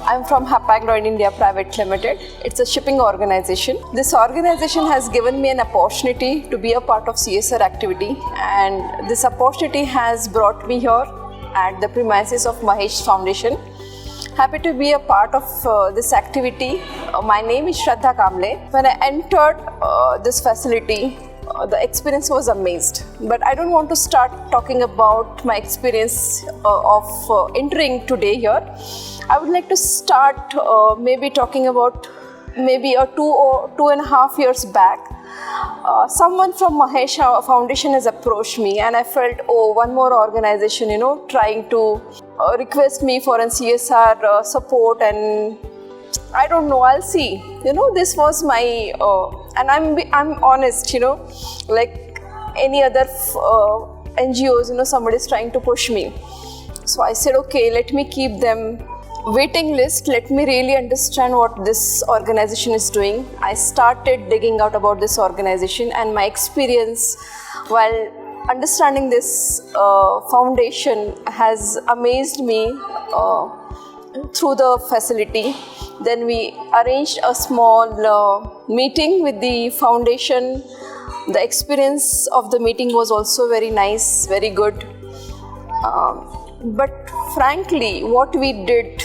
I'm from Hapag-Lloyd India Private Limited. It's a shipping organization. This organization has given me an opportunity to be a part of CSR activity, and this opportunity has brought me here at the premises of Mahesh Foundation. Happy to be a part of this activity. My name is Shraddha Kamble. When I entered this facility, the experience was amazed. But I don't want to start talking about my experience of entering today here. I would like to start maybe talking about maybe 2.5 years back. Someone from Mahesh Foundation has approached me, and I felt, one more organization, trying to request me for an CSR support, and I don't know, I'll see. This was my, and I'm honest, like any other NGOs, somebody is trying to push me. So I said, okay, let me keep them waiting list. Let me really understand what this organization is doing. I started digging out about this organization, and my experience while understanding this foundation has amazed me through the facility. Then we arranged a small meeting with the foundation. The experience of the meeting was also very nice, very good. But frankly, what we did,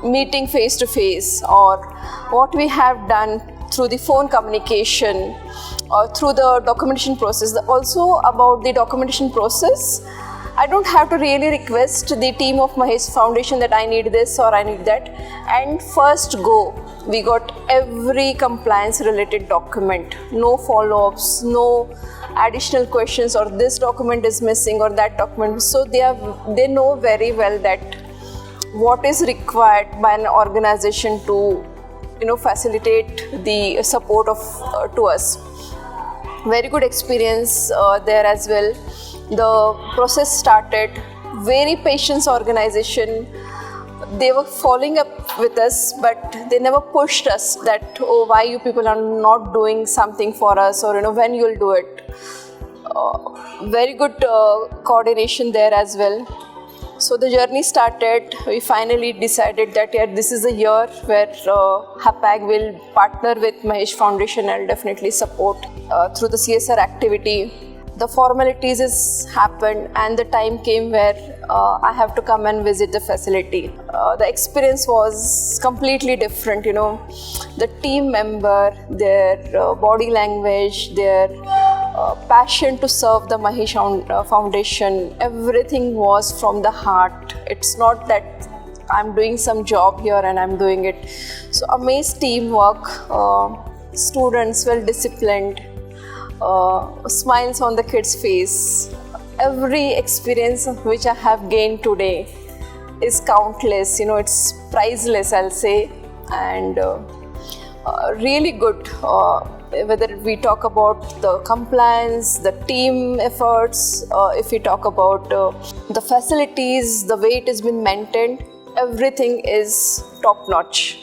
meeting face to face, or what we have done through the phone communication or through the documentation process, also about the documentation process, I don't have to really request the team of Mahesh Foundation that I need this or I need that. And first go, we got every compliance related document, no follow-ups, no additional questions, or this document is missing or that document. So they know very well that what is required by an organization to facilitate the support of to us. Very good experience there as well. The process started. Very patient organization. They were following up with us, but they never pushed us that, why you people are not doing something for us, or when you'll do it. Very good coordination there as well. So the journey started. We finally decided that this is a year where Hapag will partner with Mahesh Foundation and definitely support through the CSR activity. The formalities has happened, and the time came where I have to come and visit the facility. The experience was completely different, the team member, their body language, their passion to serve the Mahesh Foundation, everything was from the heart. It's not that I'm doing some job here and I'm doing it. So amazing teamwork, students well disciplined, smiles on the kids' face. Every experience which I have gained today is countless, it's priceless, I'll say, and really good. Whether we talk about the compliance, the team efforts, if we talk about the facilities, the way it has been maintained, everything is top notch.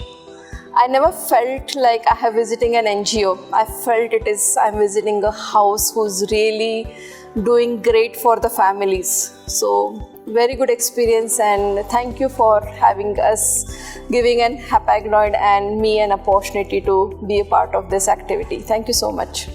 I never felt like I am visiting an NGO. I felt I'm visiting a house who's really doing great for the families. So very good experience, and thank you for having us, giving an Hapag-Lloyd and me an opportunity to be a part of this activity. Thank you so much.